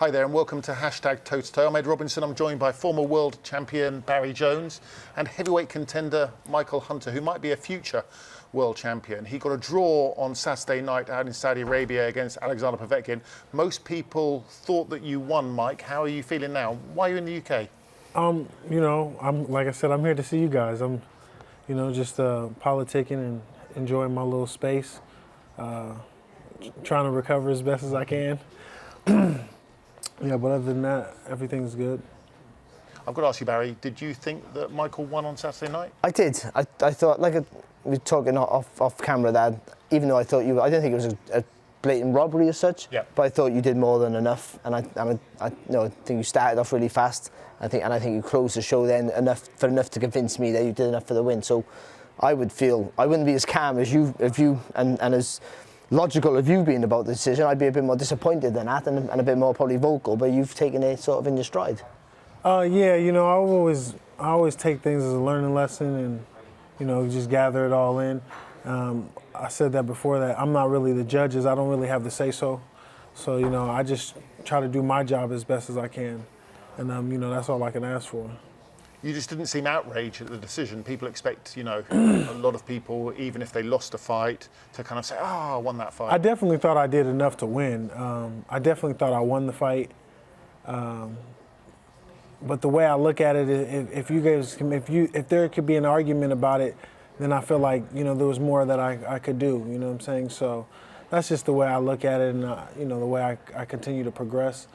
Hi there and welcome to #T2T. I'm Ed Robinson. I'm joined by former world champion Barry Jones and heavyweight contender Michael Hunter, who might be a future world champion. He got a draw on Saturday night out in Saudi Arabia against Oleksandr Povetkin. Most people thought that you won, Mike. How are you feeling now? Why are you in the UK? Like I said, I'm here to see you guys. I'm, just politicking and enjoying my little space, trying to recover as best as I can. Yeah, but other than that, everything's good. I've got to ask you, Barry, did you think that Michael won on Saturday night? I did. I thought, we were talking off camera, that even though I didn't think it was a blatant robbery as such, yeah. But I thought you did more than enough, and I think you started off really fast. I think you closed the show then enough to convince me that you did enough for the win. So I wouldn't be as calm as you and as logical of you being about the decision. I'd be a bit more disappointed than that, and a bit more probably vocal. But you've taken it sort of in your stride. Yeah, I always take things as a learning lesson, and just gather it all in. I said that before, that I'm not really the judges. I don't really have the say so. So I just try to do my job as best as I can, and that's all I can ask for. You just didn't seem outraged at the decision. People expect, a lot of people, even if they lost a fight, to kind of say, I won that fight. I definitely thought I did enough to win. I definitely thought I won the fight. But the way I look at it, if there could be an argument about it, then I feel like, there was more that I could do, you know what I'm saying? So that's just the way I look at it, and, the way I continue to progress.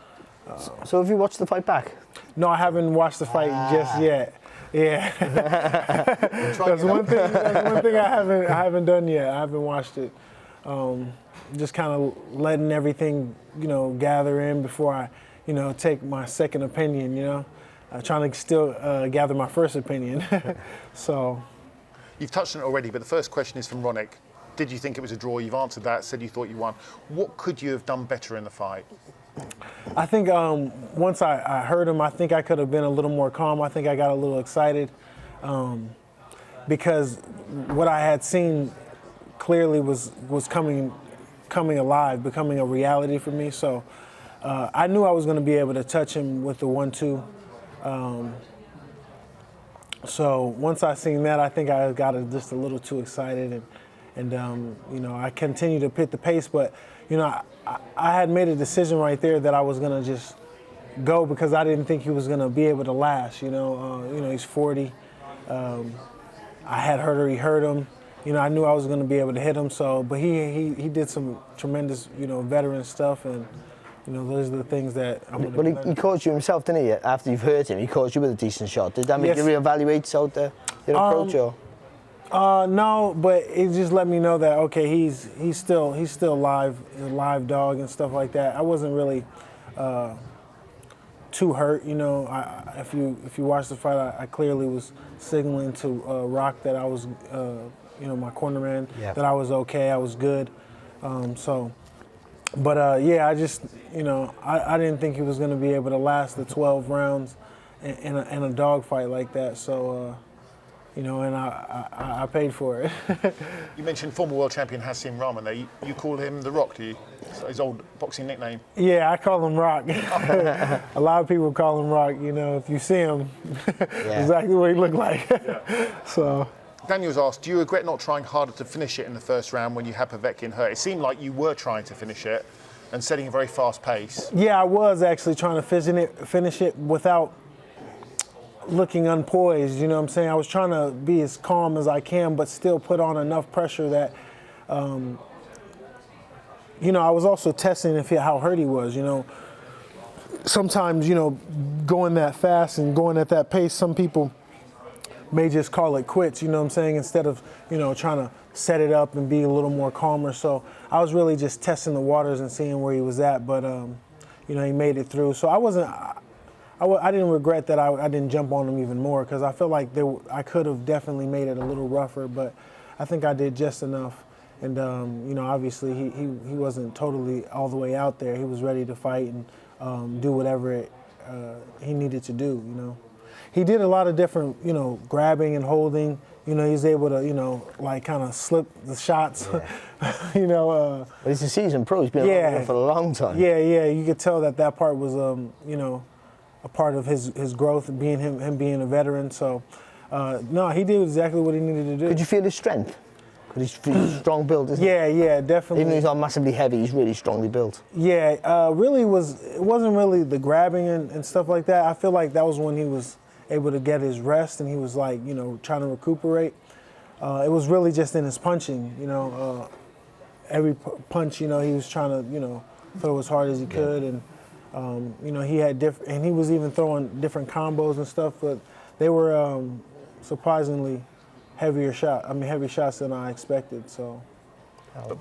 So have you watched the fight back? No, I haven't watched the fight just yet. Yeah, that's one thing I haven't done yet. I haven't watched it. Just kind of letting everything gather in before I take my second opinion. Trying to still gather my first opinion. So you've touched on it already, but the first question is from Ronick. Did you think it was a draw? You've answered that. Said you thought you won. What could you have done better in the fight? I think once I heard him, I think I could have been a little more calm. I think I got a little excited because what I had seen clearly was coming alive, becoming a reality for me. So I knew I was going to be able to touch him with the 1-2. So once I seen that, I think I got just a little too excited, and I continued to pit the pace, but I had made a decision right there that I was gonna just go because I didn't think he was gonna be able to last. He's 40. I had he hurt him. I knew I was gonna be able to hit him. So, but he did some tremendous veteran stuff, and those are the things that I'm gonna. Well, he caught you himself, didn't he? After you've hurt him, he caught you with a decent shot. Did that make you reevaluate your approach, or? No, but it just let me know that okay, he's still live, a live dog and stuff like that. I wasn't really too hurt, if you watch the fight, I clearly was signaling to Rock that I was, my cornerman, that I was okay, I was good. I just, I didn't think he was going to be able to last the 12 rounds in a dog fight like that. So. And I paid for it. You mentioned former world champion Hasim Rahman there. You call him The Rock, do you? His old boxing nickname. Yeah, I call him Rock. A lot of people call him Rock. If you see him, exactly what he looked like. So. Daniel's asked, do you regret not trying harder to finish it in the first round when you had Povetkin hurt? It seemed like you were trying to finish it and setting a very fast pace. Yeah, I was actually trying to finish it without looking unpoised, what I'm saying? I was trying to be as calm as I can, but still put on enough pressure that, I was also testing how hurt he was, Sometimes, going that fast and going at that pace, some people may just call it quits, what I'm saying? Instead of, trying to set it up and be a little more calmer. So I was really just testing the waters and seeing where he was at, but, he made it through. So I didn't regret that I didn't jump on him even more because I feel like I could have definitely made it a little rougher, but I think I did just enough. And, obviously he wasn't totally all the way out there. He was ready to fight and do whatever he needed to do, He did a lot of different, grabbing and holding, he's able to, like kind of slip the shots, Well, he's a seasoned pro. He's been around for a long time. Yeah, you could tell that part was, a part of his growth, being him being a veteran. So, no, he did exactly what he needed to do. Could you feel his strength? Because he's strong build, isn't he? Yeah, definitely. Even though he's not massively heavy, he's really strongly built. Yeah, it wasn't really the grabbing and stuff like that. I feel like that was when he was able to get his rest and he was like, trying to recuperate. It was really just in his punching, every punch, he was trying to, throw as hard as he could, and he had and he was even throwing different combos and stuff, but they were surprisingly heavy shots than I expected. So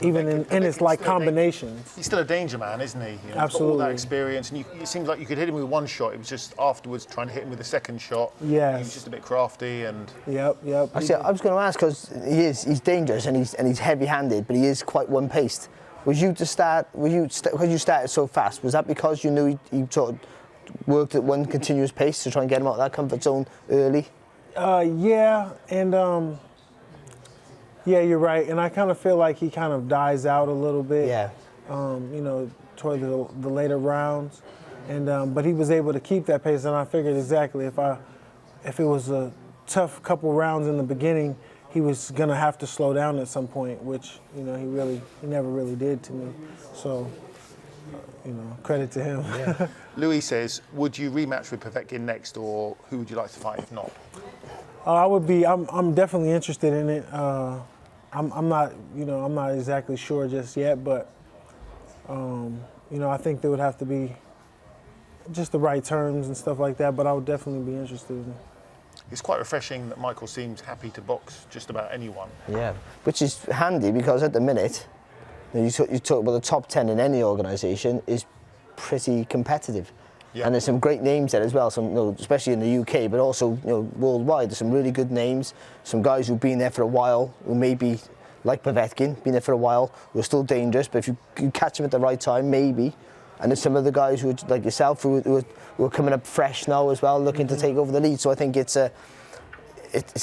even in its like combinations, he's still a danger man, isn't he? Absolutely. He's got all that experience, and it seemed like you could hit him with one shot. It was just afterwards trying to hit him with a second shot. Yes. He was just a bit crafty and. Yep. Actually, I was going to ask because he's dangerous and he's heavy-handed, but he is quite one-paced. Because you started so fast, was that because you knew he sort of worked at one continuous pace to try and get him out of that comfort zone early? Yeah, and yeah, you're right. And I kind of feel like he kind of dies out a little bit. Yeah. Toward the later rounds, and but he was able to keep that pace. And I figured exactly if it was a tough couple rounds in the beginning, he was gonna have to slow down at some point, which he never really did to me. So. Credit to him. Yeah. Louis says, would you rematch with Povetkin next, or who would you like to fight if not? I'm definitely interested in it. I'm not exactly sure just yet, but I think there would have to be just the right terms and stuff like that. But I would definitely be interested in it. It's quite refreshing that Michael seems happy to box just about anyone. Yeah, which is handy because at the minute. You talk about the top 10 in any organisation is pretty competitive. Yeah. And there's some great names there as well, especially in the UK, but also worldwide. There's some really good names, some guys who've been there for a while, who may be, like Povetkin, been there for a while, who are still dangerous, but if you catch them at the right time, maybe. And there's some other guys who are like yourself, who are coming up fresh now as well, looking to take over the lead. So I think it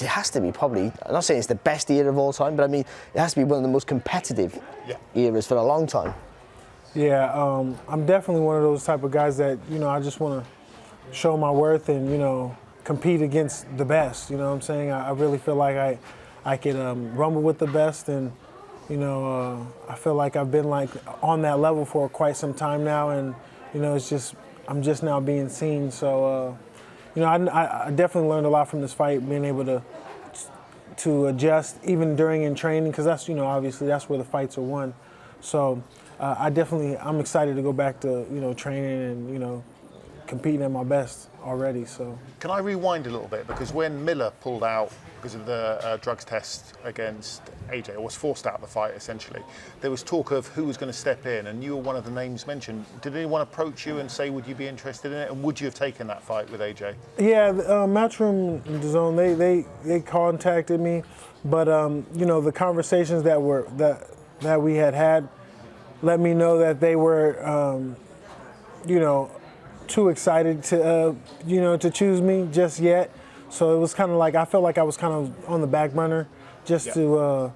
has to be probably, I'm not saying it's the best era of all time, but I mean, it has to be one of the most competitive eras for a long time. Yeah, I'm definitely one of those type of guys that, I just want to show my worth and, compete against the best. You know what I'm saying? I really feel like I could rumble with the best, and, I feel like I've been like on that level for quite some time now, and, I'm just now being seen. So, I definitely learned a lot from this fight, being able to adjust even during in training, because that's, obviously that's where the fights are won. So I'm excited to go back to, training and, competing at my best already. So can I rewind a little bit? Because when Miller pulled out because of the drugs test against AJ, or was forced out of the fight essentially, there was talk of who was going to step in, and you were one of the names mentioned. Did anyone approach you and say, would you be interested in it, and would you have taken that fight with AJ? Yeah, Matchroom DAZN, they contacted me, but the conversations that we had let me know that they were too excited to choose me just yet. So it was kind of like, I felt like I was kind of on the back burner just in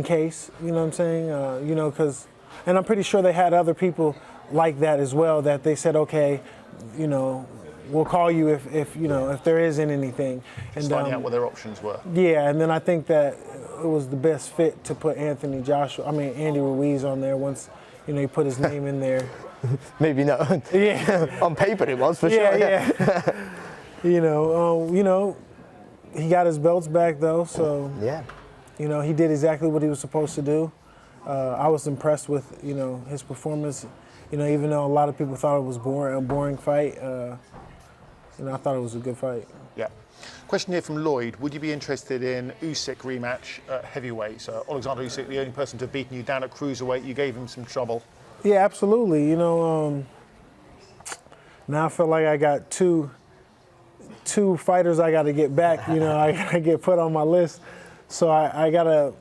case, you know what I'm saying? Because, and I'm pretty sure they had other people like that as well, that they said, okay, we'll call you if there isn't anything. And finding out what their options were. Yeah, and then I think that it was the best fit to put Andy Ruiz on there once, he put his name in there. Maybe not. Yeah. On paper it was, for sure. Yeah. He got his belts back though, so yeah. He did exactly what he was supposed to do. I was impressed with, his performance. Even though a lot of people thought it was a boring fight, I thought it was a good fight. Yeah. Question here from Lloyd. Would you be interested in Usyk rematch at heavyweight? So Oleksandr Usyk, the only person to have beaten you down at cruiserweight. You gave him some trouble. Yeah, absolutely. Now I feel like I got two fighters I got to get back. I got to get put on my list. So I got to,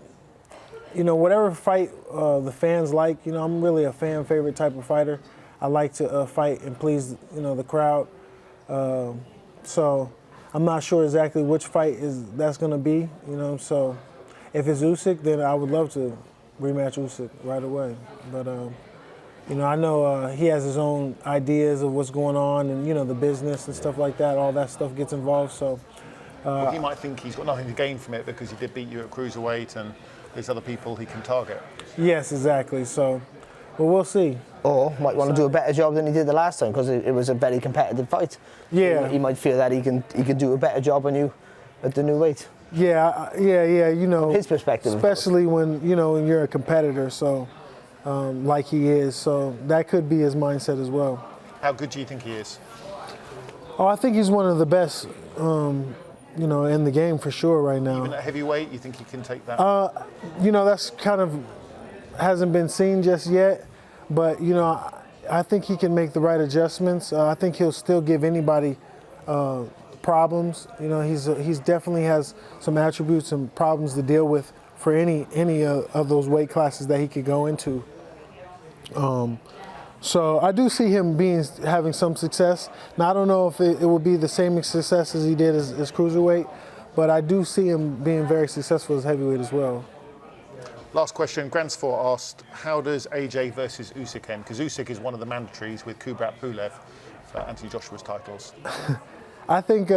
whatever fight the fans like. I'm really a fan favorite type of fighter. I like to fight and please, the crowd. So I'm not sure exactly which fight that's going to be. You know, so if it's Usyk, then I would love to rematch Usyk right away. But you know, I know he has his own ideas of what's going on, and you know, the business and stuff like that. All that stuff gets involved. So well, he might think he's got nothing to gain from it because he did beat you at cruiserweight, and there's other people he can target. yes, exactly. So, but we'll see. Or might want to do a better job than he did the last time because it was a very competitive fight. Yeah. He might feel that he can do a better job on you at the new weight. Yeah. You know, From his perspective, especially when when you're a competitor. So, like he is. So that could be his mindset as well. How good do you think he is? Oh, I think he's one of the best. You know, in the game for sure right now. Even at heavyweight, you think he can take that? You know, that's kind of hasn't been seen just yet. But, you know, I think he can make the right adjustments. I think he'll still give anybody problems. You know, he's definitely has some attributes and problems to deal with for any of those weight classes that he could go into. So I do see him having some success. Now, I don't know if it will be the same success as he did as cruiserweight, but I do see him being very successful as heavyweight as well. Last question, Grand Sport asked, how does AJ versus Usyk end? Because Usyk is one of the mandatories with Kubrat Pulev for Anthony Joshua's titles. I think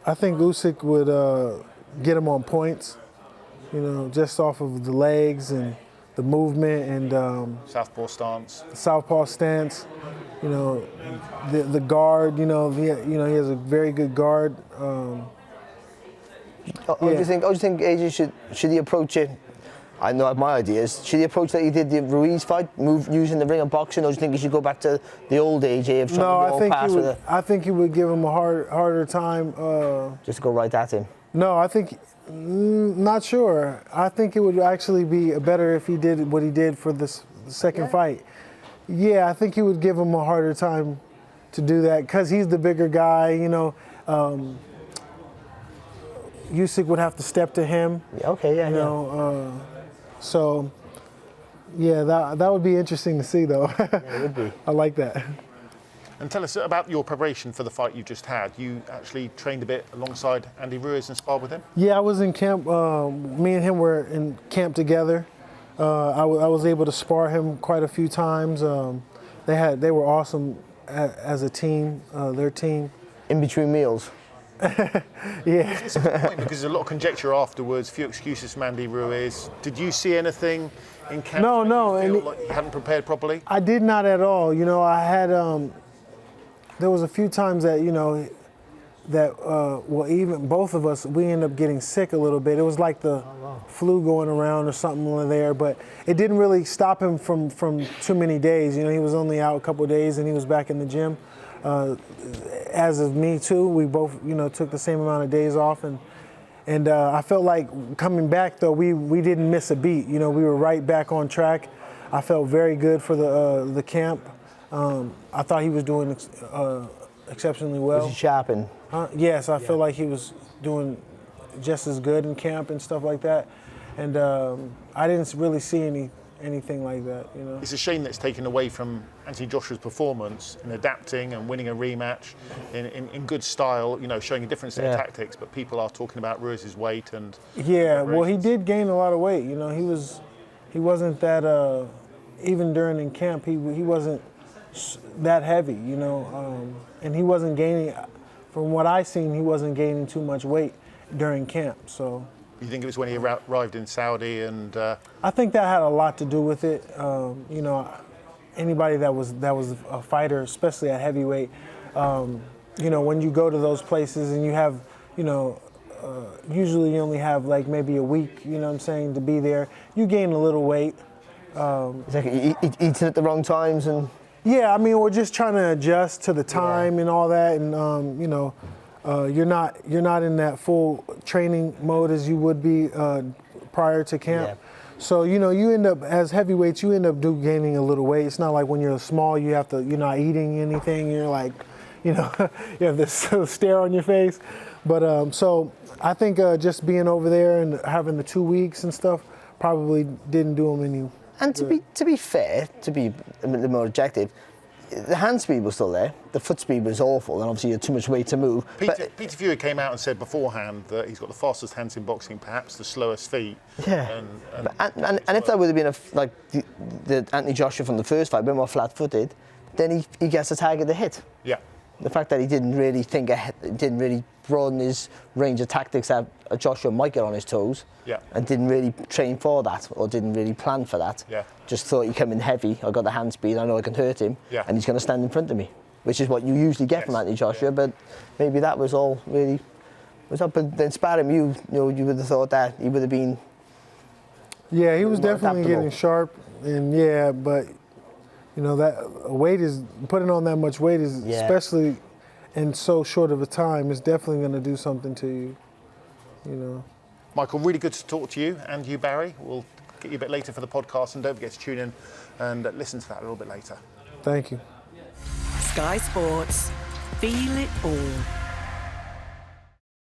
Usyk would get him on points, you know, just off of the legs and the movement and Southpaw stance. Southpaw stance. You know, the guard. You know, he has a very good guard. How do you think AJ should he approach it? I know my ideas. Should he approach like he did the Ruiz fight, using the ring of boxing, or do you think he should go back to the old AJ of trying to go past with it? I think he would give him a harder time. Just go right at him. No, I think not sure. I think it would actually be better if he did what he did for this second fight. Yeah, I think he would give him a harder time to do that because he's the bigger guy. You know. Usyk would have to step to him. Okay, yeah, you know, so, yeah, that would be interesting to see, though. Yeah, it would be. I like that. And tell us about your preparation for the fight you just had. You actually trained a bit alongside Andy Ruiz and sparred with him? Yeah, I was in camp. Me and him were in camp together. I was able to spar him quite a few times. They were awesome as a team, their team. In between meals? Yeah. It's a good point because there's a lot of conjecture afterwards, a few excuses from Andy Ruiz. Did you see anything in camp? No. You feel like you hadn't prepared properly? I did not at all. You know, I had, there was a few times that, you know, that, well, even both of us, we ended up getting sick a little bit. It was like the flu going around or something there, but it didn't really stop him from too many days. You know, he was only out a couple of days and he was back in the gym. As of me too, we both, you know, took the same amount of days off, and I felt like coming back though, we didn't miss a beat. You know, we were right back on track. I felt very good for the camp. I thought he was doing exceptionally well. Was he sharpened? Yes, I feel like he was doing just as good in camp and stuff like that, and I didn't really see anything like that, you know. It's a shame that it's taken away from Anthony Joshua's performance in adapting and winning a rematch in good style, you know, showing a different set of tactics, but people are talking about Ruiz's weight and... Yeah, well, he did gain a lot of weight, you know. He wasn't that, even during in camp, he wasn't that heavy, you know, and he wasn't gaining, from what I seen, he wasn't gaining too much weight during camp, so... You think it was when he arrived in Saudi and... I think that had a lot to do with it. You know, anybody that was a fighter, especially at heavyweight, you know, when you go to those places and you have, you know, usually you only have like maybe a week, you know what I'm saying, to be there. You gain a little weight. It's like eating at the wrong times and... Yeah, I mean, we're just trying to adjust to the time and all that, and you know, you're not in that full training mode as you would be prior to camp. Yeah. So you know, you end up as heavyweights, you end up gaining a little weight. It's not like when you're small, you're not eating anything. You're like, you know, you have this stare on your face. But so I think just being over there and having the 2 weeks and stuff probably didn't do him any. And to be fair, to be a little more objective, the hand speed was still there. The foot speed was awful, and obviously you had too much weight to move. Peter Fury came out and said beforehand that he's got the fastest hands in boxing, perhaps the slowest feet. Yeah. And if that would have been like the Anthony Joshua from the first fight, a bit more flat-footed, then he gets a target to hit. Yeah. The fact that he didn't really think ahead, didn't really broaden his range of tactics that Joshua might get on his toes, and didn't really train for that, or didn't really plan for that. Yeah. Just thought he'd come in heavy. I got the hand speed. I know I can hurt him, and he's going to stand in front of me, which is what you usually get from Anthony Joshua. But maybe that was all really was up. But then sparring you would have thought that he would have been. Yeah, he was definitely adaptable. getting sharp, and but. That weight is putting on that much weight is especially in so short of a time is definitely going to do something to you. Michael, really good to talk to you, and you, Barry. We'll get you a bit later for the podcast, and don't forget to tune in and listen to that a little bit later. Thank you. Sky Sports. Feel it all.